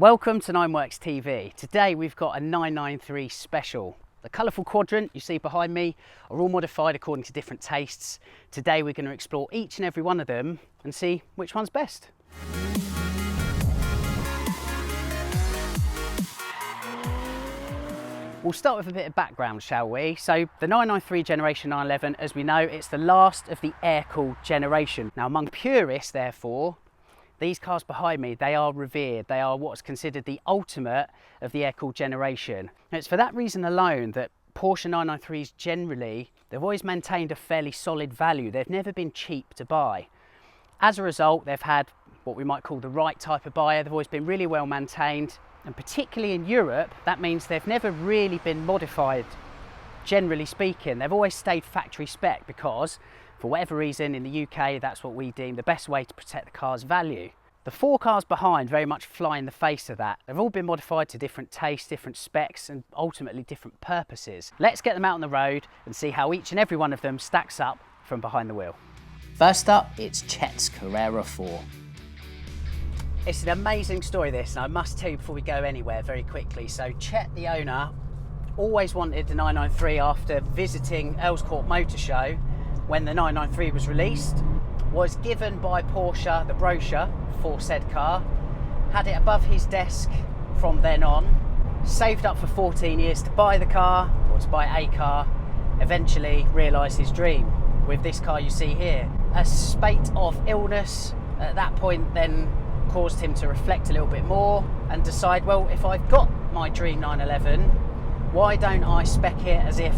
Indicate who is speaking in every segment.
Speaker 1: Welcome to Nineworks TV. Today we've got a 993 special. The colourful quadrant you see behind me are all modified according to different tastes. Today we're going to explore each and every one of them and see which one's best. We'll start with a bit of background, shall we? So the 993 Generation 911, as we know, it's the last of the air-cooled generation. Now among purists, therefore, these cars behind me, they are revered. They are what's considered the ultimate of the air-cooled generation. And it's for that reason alone that Porsche 993s generally, they've always maintained a fairly solid value. They've never been cheap to buy. As a result, they've had what we might call the right type of buyer. They've always been really well maintained. And particularly in Europe, that means they've never really been modified, generally speaking. They've always stayed factory spec because, for whatever reason, in the UK, that's what we deem the best way to protect the car's value. The four cars behind very much fly in the face of that. They've all been modified to different tastes, different specs, and ultimately different purposes. Let's get them out on the road and see how each and every one of them stacks up from behind the wheel. First up, it's Chet's Carrera 4. It's an amazing story, this, and I must tell you before we go anywhere very quickly. So Chet, the owner, always wanted the 993 after visiting Earls Court Motor Show when the 993 was released, was given by Porsche the brochure for said car, had it above his desk from then on, saved up for 14 years to buy the car, or to buy a car, eventually realised his dream with this car you see here. A spate of illness at that point then caused him to reflect a little bit more and decide, well, if I've got my dream 911, why don't I spec it as if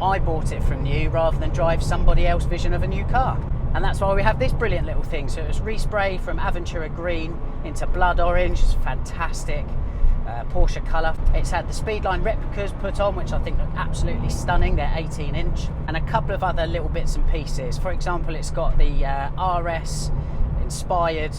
Speaker 1: I bought it from new rather than drive somebody else's vision of a new car? And that's why we have this brilliant little thing. So it was respray from Aventura green into blood orange. It's fantastic Porsche colour. It's had the Speedline replicas put on, which I think look absolutely stunning. They're 18-inch, and a couple of other little bits and pieces. For example, it's got the RS-inspired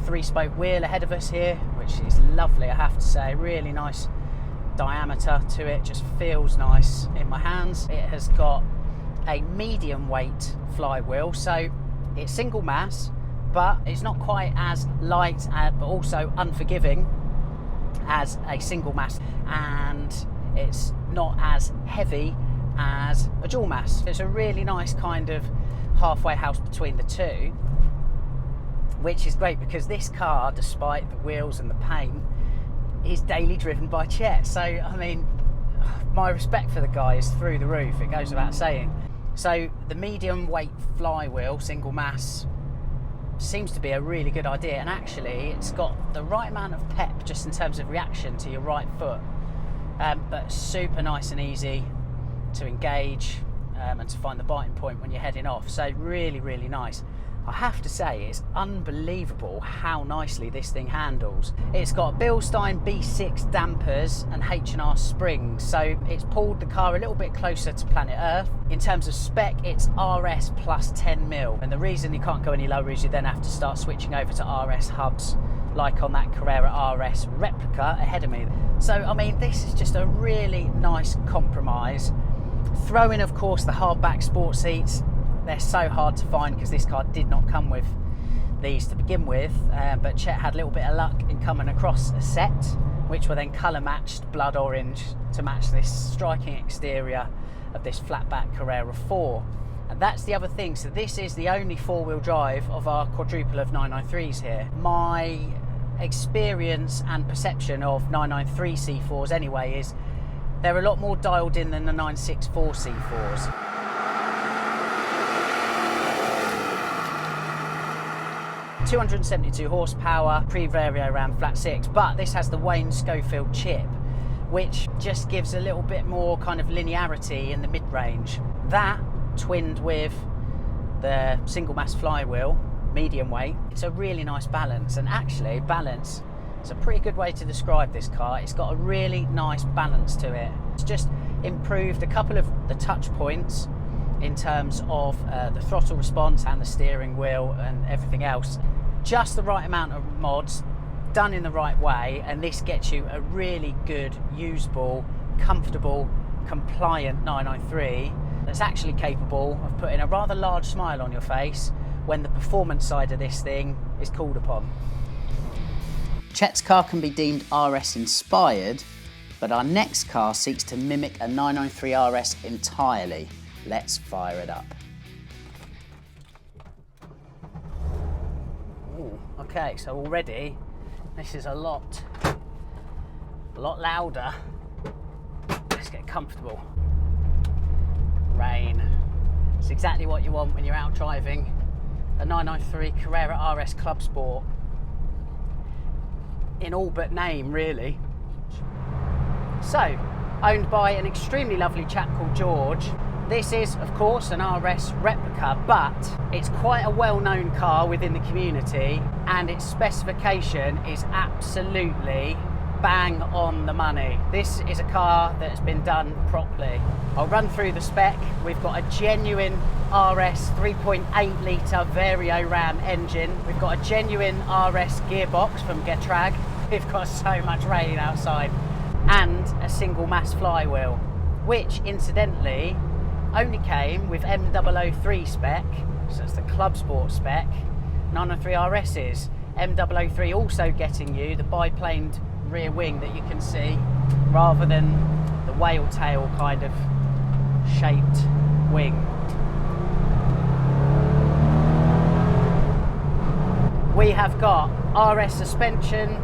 Speaker 1: three-spoke wheel ahead of us here, which is lovely, I have to say. Really nice diameter to it, just feels nice in my hands. It has got a medium weight flywheel, so it's single mass, but it's not quite as light but also unforgiving as a single mass, and it's not as heavy as a dual mass. It's a really nice kind of halfway house between the two, which is great because this car, despite the wheels and the paint, is daily driven by Chet. So, I mean, my respect for the guy is through the roof, it goes without saying. So the medium weight flywheel, single mass, seems to be a really good idea, and actually it's got the right amount of pep just in terms of reaction to your right foot, but super nice and easy to engage and to find the biting point when you're heading off. So really, really nice. I have to say, it's unbelievable how nicely this thing handles. It's got Bilstein B6 dampers and H&R springs, so it's pulled the car a little bit closer to planet Earth. In terms of spec, it's RS plus 10mm, and the reason you can't go any lower is you then have to start switching over to RS hubs, like on that Carrera RS replica ahead of me. So, I mean, this is just a really nice compromise. Throw in, of course, the hardback sport seats. They're so hard to find because this car did not come with these to begin with, but Chet had a little bit of luck in coming across a set which were then colour matched blood orange to match this striking exterior of this flatback Carrera 4. And that's the other thing, so this is the only four-wheel drive of our quadruple of 993s here. My experience and perception of 993 C4s anyway is they're a lot more dialed in than the 964 C4s. .272 horsepower, pre-Vario Ram flat 6, but this has the Wayne Schofield chip, which just gives a little bit more kind of linearity in the mid-range. That, twinned with the single mass flywheel, medium weight, it's a really nice balance. And actually, balance is a pretty good way to describe this car. It's got a really nice balance to it. It's just improved a couple of the touch points in terms of the throttle response and the steering wheel and everything else. Just the right amount of mods done in the right way, and this gets you a really good, usable, comfortable, compliant 993 that's actually capable of putting a rather large smile on your face when the performance side of this thing is called upon. Chet's car can be deemed RS inspired, but our next car seeks to mimic a 993 RS entirely. Let's fire it up. Ooh, okay, so already this is a lot louder. Let's get comfortable. Rain. It's exactly what you want when you're out driving a 993 Carrera RS Club Sport. In all but name, really. So, owned by an extremely lovely chap called George. This is, of course, an RS replica, but it's quite a well-known car within the community, and its specification is absolutely bang on the money. This is a car that has been done properly. I'll run through the spec. We've got a genuine RS 3.8 litre Vario Ram engine. We've got a genuine RS gearbox from Getrag. We've got so much rain outside. And a single mass flywheel, which incidentally only came with M003 spec, so it's the Club Sport spec, 993 RS's. M003 also getting you the biplaned rear wing that you can see, rather than the whale tail kind of shaped wing. We have got RS suspension,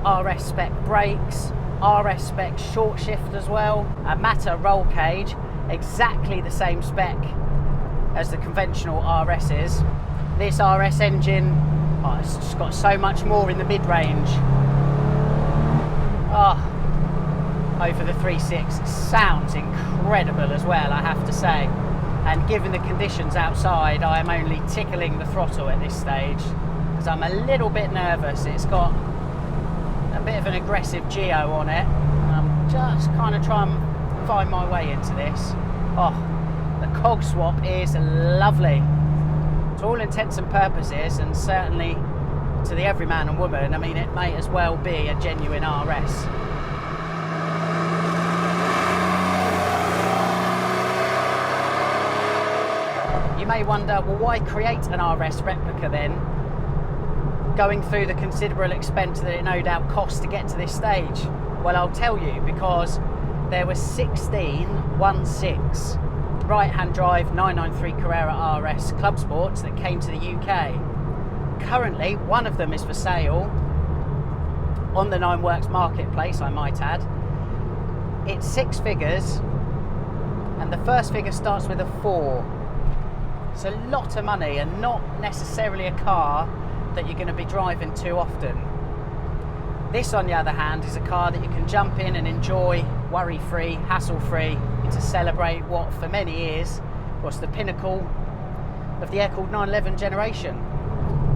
Speaker 1: RS spec brakes, RS spec short shift as well, a Matter roll cage, exactly the same spec as the conventional RS's. This RS engine, it's just got so much more in the mid-range. Over the 3.6, sounds incredible as well, I have to say. And given the conditions outside, I am only tickling the throttle at this stage because I'm a little bit nervous. It's got a bit of an aggressive geo on it. I'm just kind of trying to find my way into this. The cog swap is lovely. To all intents and purposes, and certainly to the everyman and woman, I mean, it may as well be a genuine RS. You may wonder, well, why create an RS replica then, going through the considerable expense that it no doubt costs to get to this stage? Well, I'll tell you, because there were 16 1.6 right-hand drive 993 Carrera RS Club Sports that came to the UK. Currently, one of them is for sale on the Nine Works marketplace, I might add. It's 6 figures, and the first figure starts with a 4. It's a lot of money, and not necessarily a car that you're going to be driving too often. This, on the other hand, is a car that you can jump in and enjoy worry-free, hassle-free, to celebrate what for many years was the pinnacle of the air-cooled 911 generation.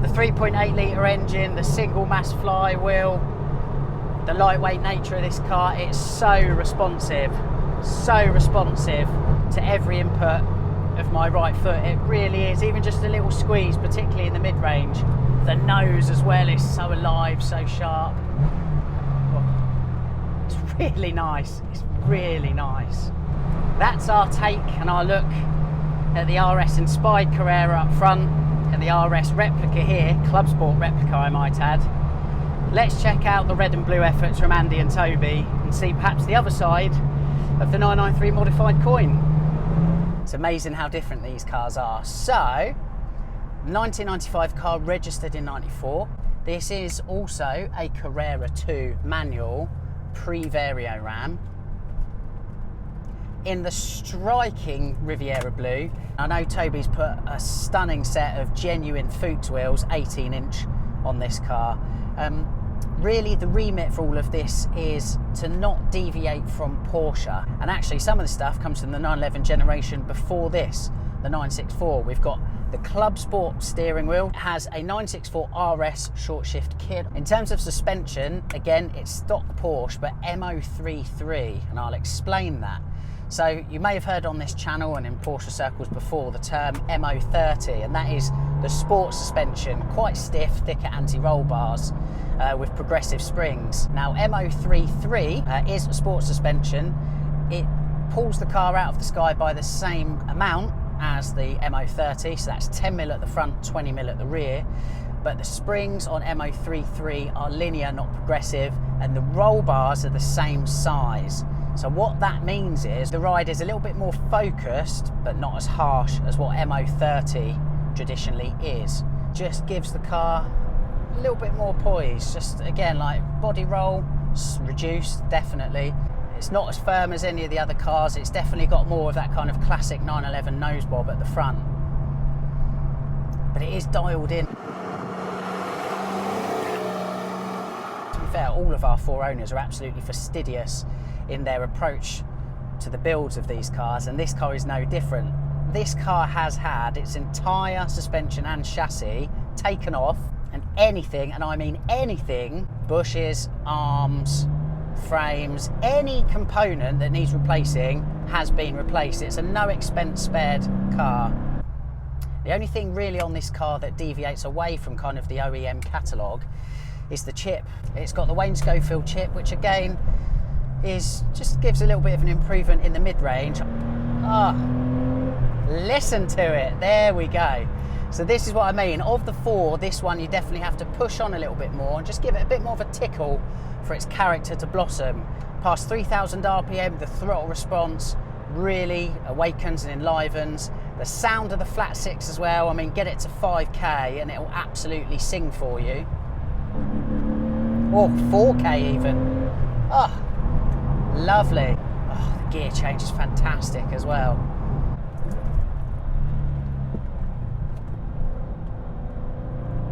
Speaker 1: The 3.8 litre engine, the single mass flywheel, the lightweight nature of this car, it's so responsive to every input of my right foot. It really is. Even just a little squeeze, particularly in the mid-range. The nose as well is so alive, so sharp. It's really nice. It's really nice. That's our take and our look at the RS inspired Carrera up front and the RS replica here, Club Sport replica I might add. Let's check out the red and blue efforts from Andy and Toby and see perhaps the other side of the 993 modified coin. It's amazing how different these cars are. So, 1995 car, registered in 94. This is also a Carrera 2 manual pre-Vario Ram in the striking Riviera blue. I know Toby's put a stunning set of genuine Fuchs wheels, 18-inch, on this car. Really the remit for all of this is to not deviate from Porsche, and actually some of the stuff comes from the 911 generation before this, the 964. We've got the Club Sport steering wheel. It has a 964 RS short shift kit. In terms of suspension, again, it's stock Porsche, but MO33, and I'll explain that. So you may have heard on this channel and in Porsche circles before the term MO30, and that is the sport suspension, quite stiff, thicker anti-roll bars with progressive springs. Now MO33 is a sport suspension. It pulls the car out of the sky by the same amount as the MO30, so that's 10mm at the front, 20mm at the rear, but the springs on MO33 are linear, not progressive, and the roll bars are the same size. So what that means is the ride is a little bit more focused, but not as harsh as what MO30 traditionally is. Just gives the car a little bit more poise. Just again, like body roll, reduced, definitely. It's not as firm as any of the other cars. It's definitely got more of that kind of classic 911 nose bob at the front. But it is dialed in. To be fair, all of our 4 owners are absolutely fastidious in their approach to the builds of these cars, and this car is no different. This car has had its entire suspension and chassis taken off, and anything, and I mean anything, bushes, arms, frames, any component that needs replacing has been replaced. It's a no expense spared car. The only thing really on this car that deviates away from kind of the OEM catalogue is the chip. It's got the Wayne Schofield chip, which again is just gives a little bit of an improvement in the mid-range. Listen to it, there we go. So this is what I mean. Of the 4, this one you definitely have to push on a little bit more and just give it a bit more of a tickle for its character to blossom. Past 3,000 RPM, the throttle response really awakens and enlivens. The sound of the flat 6 as well, I mean, get it to 5K and it will absolutely sing for you. Or 4K even. Lovely. The gear change is fantastic as well.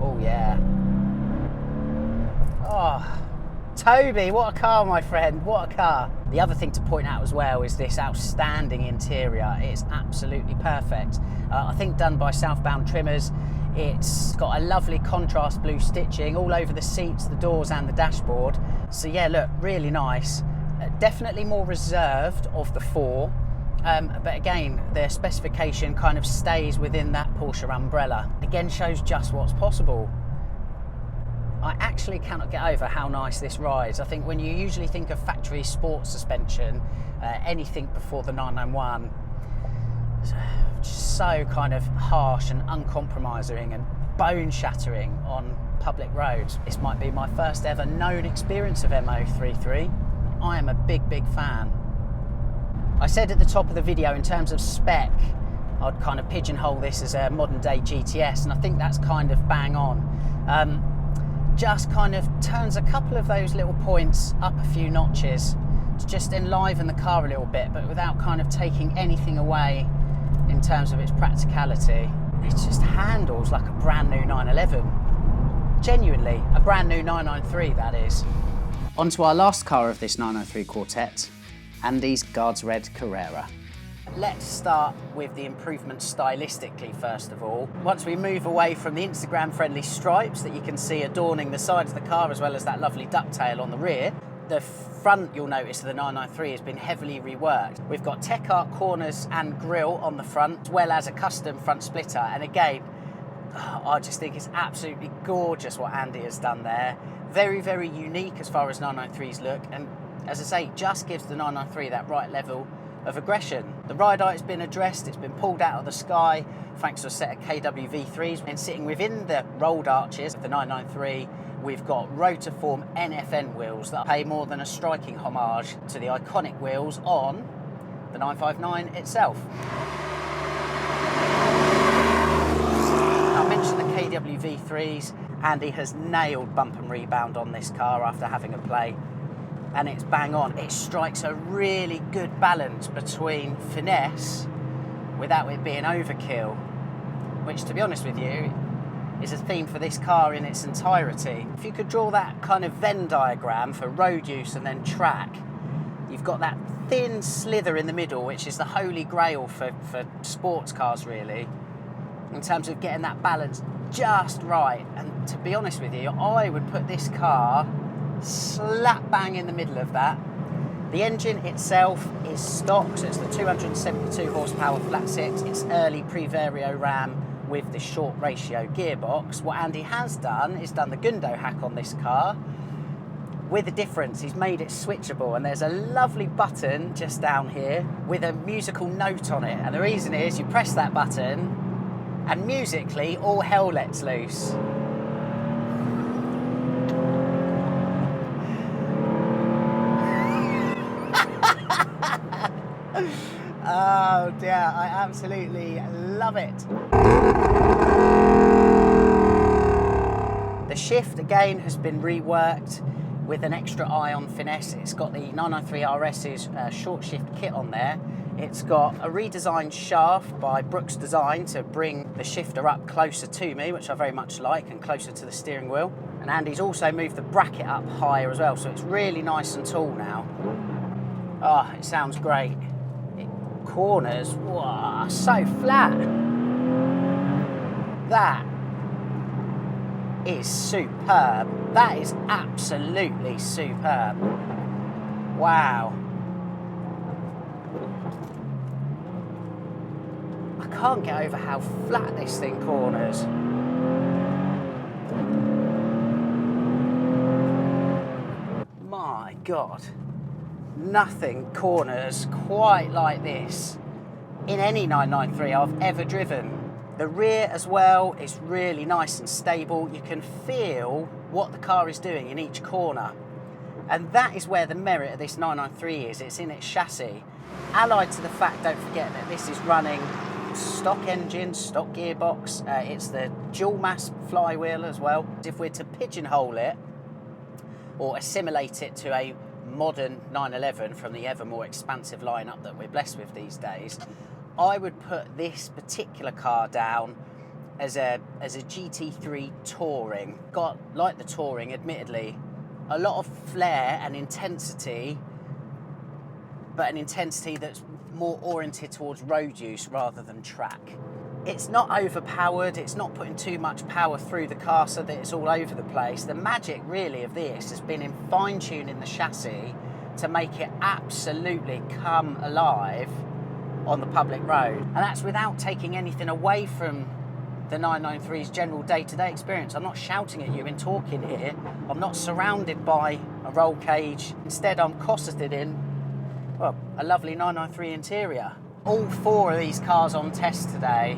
Speaker 1: Oh yeah. Toby, what a car, my friend, what a car. The other thing to point out as well is this outstanding interior. It's absolutely perfect. I think done by Southbound Trimmers. It's got a lovely contrast blue stitching all over the seats, the doors and the dashboard. So yeah, look, really nice. Definitely more reserved of the 4, but again, the specification kind of stays within that Porsche umbrella. Again, shows just what's possible. I actually cannot get over how nice this rides. I think when you usually think of factory sports suspension, anything before the 991, just so kind of harsh and uncompromising and bone shattering on public roads. This might be my first ever known experience of MO33. I am a big fan. I said at the top of the video, in terms of spec, I'd kind of pigeonhole this as a modern day GTS, and I think that's kind of bang on. Just kind of turns a couple of those little points up a few notches to just enliven the car a little bit, but without kind of taking anything away in terms of its practicality. It just handles like a brand new 911. Genuinely, a brand new 993 that is. On to our last car of this 993 quartet, Andy's Guards Red Carrera. Let's start with the improvements stylistically first of all. Once we move away from the Instagram friendly stripes that you can see adorning the sides of the car, as well as that lovely ducktail on the rear, the front, you'll notice, of the 993 has been heavily reworked. We've got Tech Art corners and grille on the front, as well as a custom front splitter. And again, I just think it's absolutely gorgeous what Andy has done there. Very, very unique as far as 993s look, and as I say, just gives the 993 that right level of aggression. The ride height has been addressed, it's been pulled out of the sky thanks to a set of KWV3s, and sitting within the rolled arches of the 993, we've got rotiform NFN wheels that pay more than a striking homage to the iconic wheels on the 959 itself. I mentioned the KWV3s. Andy has nailed bump and rebound on this car after having a play, and it's bang on. It strikes a really good balance between finesse without it being overkill, which, to be honest with you, is a theme for this car in its entirety. If you could draw that kind of Venn diagram for road use and then track, you've got that thin slither in the middle, which is the holy grail for sports cars really, in terms of getting that balance just right. And to be honest with you, I would put this car slap bang in the middle of that. The engine itself is stock, so it's the 272 horsepower flat six. It's early Pre-Vario Ram with the short ratio gearbox. What Andy has done is done the Gundo hack on this car with a difference. He's made it switchable, and there's a lovely button just down here with a musical note on it, and the reason is you press that button and musically all hell lets loose. Oh dear, I absolutely love it. The shift again has been reworked with an extra eye on finesse. It's got the 993 RS's short shift kit on there. It's got a redesigned shaft by Brooks Design to bring the shifter up closer to me, which I very much like, and closer to the steering wheel. And Andy's also moved the bracket up higher as well, so it's really nice and tall now. Oh, it sounds great. Corners, wow, so flat. That is superb. That is absolutely superb. Wow. I can't get over how flat this thing corners. My God. Nothing corners quite like this in any 993 I've ever driven. The rear as well is really nice and stable. You can feel what the car is doing in each corner. And that is where the merit of this 993 is. It's in its chassis. Allied to the fact, don't forget, that this is running stock engine, stock gearbox. It's the dual mass flywheel as well. If we're to pigeonhole it or assimilate it to a modern 911 from the ever more expansive lineup that we're blessed with these days, I would put this particular car down as a GT3 Touring. Got, like the Touring, admittedly, a lot of flair and intensity, but an intensity that's more oriented towards road use rather than track. It's not overpowered, it's not putting too much power through the car so that it's all over the place. The magic really of this has been in fine-tuning the chassis to make it absolutely come alive on the public road. And that's without taking anything away from the 993's general day-to-day experience. I'm not shouting at you and talking here. I'm not surrounded by a roll cage. Instead, I'm cosseted in, well, a lovely 993 interior. All four of these cars on test today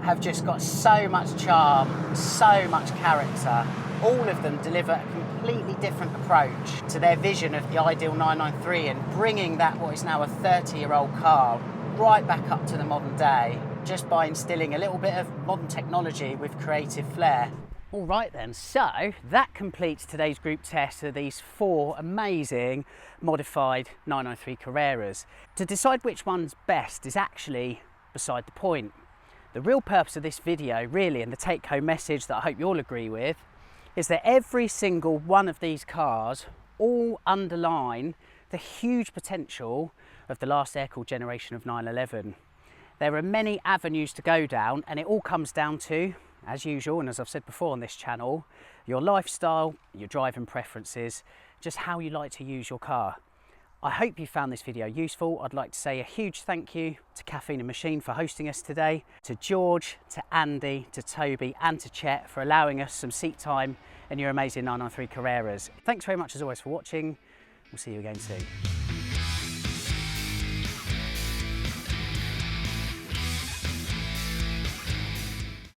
Speaker 1: have just got so much charm, so much character. All of them deliver a completely different approach to their vision of the ideal 993 and bringing that, what is now a 30-year-old car, right back up to the modern day, just by instilling a little bit of modern technology with creative flair. All right then, so that completes today's group test of these four amazing modified 993 Carreras. To decide which one's best is actually beside the point. The real purpose of this video, really, and the take-home message that I hope you'll agree with, is that every single one of these cars all underline the huge potential of the last air-cooled generation of 911. There are many avenues to go down, and it all comes down to, as usual, and as I've said before on this channel, your lifestyle, your driving preferences, just how you like to use your car. I hope you found this video useful. I'd like to say a huge thank you to Caffeine and Machine for hosting us today, to George, to Andy, to Toby and to Chet for allowing us some seat time in your amazing 993 Carreras. Thanks very much as always for watching. We'll see you again soon.